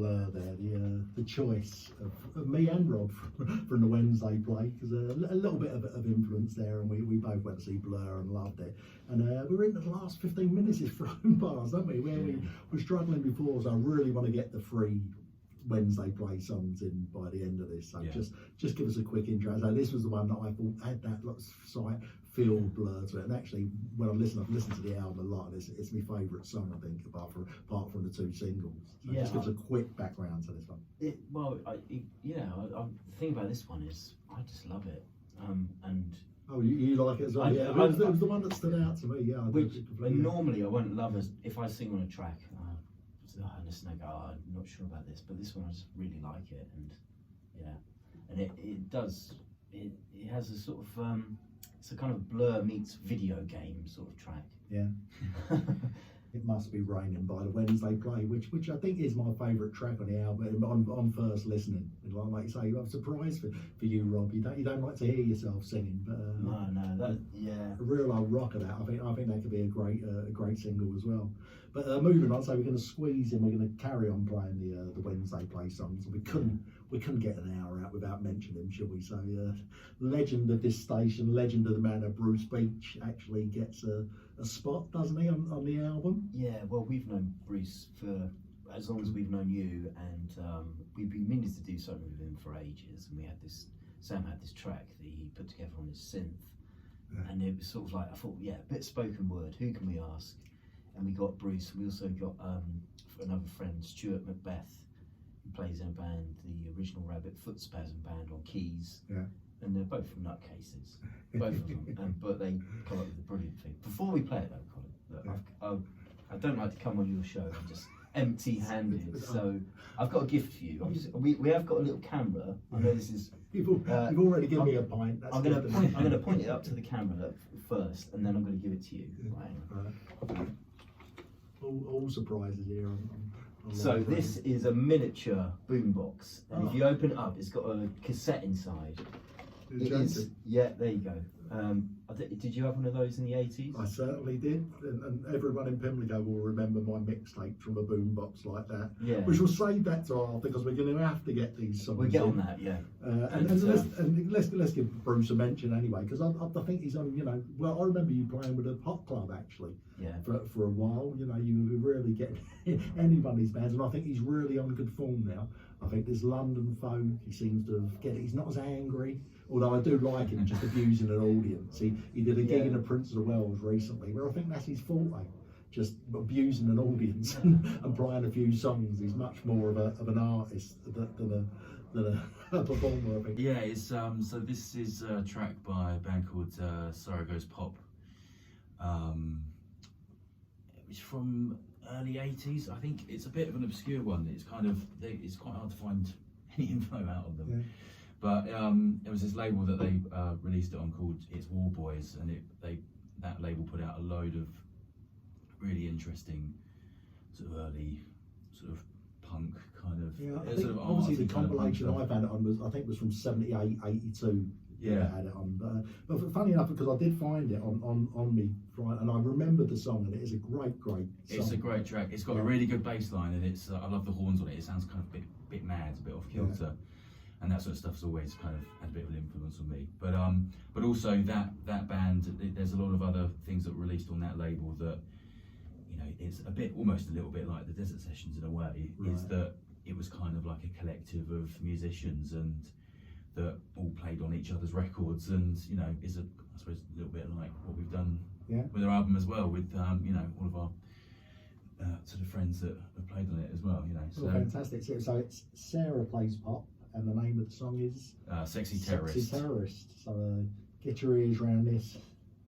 Blur there, the choice of me and Rob from the Wednesday play, because a little bit of influence there, and we both went to see Blur and loved it. And we were into the last 15 minutes is thrown past, don't we? Where we were struggling before, so I really want to get the free Wednesday play songs in by the end of this. So just give us a quick intro. So this was the one that I thought had that slight feel Blur to it, and actually when I've listened to the album a lot, and it's my favourite song, I think, apart from the two singles. So just gives a quick background to this one. The thing about this one is I just love it, and oh, you like it as well? It was the one that stood out to me. Yeah, normally I won't love it if I sing on a track. I listen and go, I'm not sure about this, but this one I just really like it, and it has a sort of it's a kind of Blur meets video game sort of track. Yeah. It Must Be Raining by the Wednesday play, which I think is my favourite track on the album on first listening. Like you say, I'm surprised for you, Rob. You don't like to hear yourself singing, but a real old rocker that. I think that could be a great single as well. But moving on, so we're going to squeeze in. We're going to carry on playing the Wednesday play songs. We couldn't get an hour out without mentioning him, should we? So legend of this station, legend of the manor, Bruce Beach actually gets a spot, doesn't he, on the album? Yeah, well, we've known Bruce for as long as we've known you, and we've been meaning to do something with him for ages. And Sam had this track that he put together on his synth, and it was sort of like, I thought, a bit spoken word. Who can we ask? And we got Bruce. We also got another friend, Stuart, Macbeth, who plays in a band, the original Rabbit Foot Spasm band, on keys. Yeah. And they're both nutcases, both of them. But they come up with a brilliant thing. Before we play it though, Colin, look, I don't like to come on your show and just empty-handed. So I've got a gift for you. We have got a little camera. I know this is. You've already given me a pint. That's I'm going to point it up to the camera first, and then I'm going to give it to you. Right. All surprises here. So this is a miniature boombox, and if you open it up, it's got a cassette inside. Yeah, there you go. Did you have one of those in the 80s? I certainly did, and everyone in Pimlico will remember my mixtape from a boombox like that. Yeah. Which will save that to after, because we're going to have to get these songs. We'll get on that, yeah. Let's give Bruce a mention anyway, because I think he's on. Well, I remember you playing with a pop club actually. Yeah. For a while, you were really getting anybody's bands, and I think he's really on good form now. I think this London folk, he seems to have he's not as angry, although I do like him just abusing an audience. He did a gig in the Prince of Wales recently, where I think that's his forte, just abusing an audience and playing a few songs. He's much more of an artist than a performer, I think. Yeah, it's so this is a track by a band called Sara Goes Pop. It's from early 80s. I think it's a bit of an obscure one. It's it's quite hard to find any info out of them. Yeah. But there was this label that they released it on called It's War Boys, and that label put out a load of really interesting sort of early sort of punk kind of. Yeah, I think obviously the compilation I've had it on was from 78, 82. Yeah, I had it on. But funny enough, because I did find it on me, and I remembered the song, and it is a great song. It's a great track. It's got a really good bass line, and it's I love the horns on it. It sounds kind of a bit mad, a bit off kilter. Yeah. And that sort of stuff's always kind of had a bit of an influence on me. But also that band, there's a lot of other things that were released on that label that, it's almost a little bit like the Desert Sessions in a way. Right. Is that it was kind of like a collective of musicians and that all played on each other's records, and is I suppose a little bit like what we've done with our album as well, with all of our sort of friends that have played on it as well. So fantastic. So it's Sara Plays Pop. And the name of the song is Sexy Terrorist. Sexy Terrorist. So get your ears around this.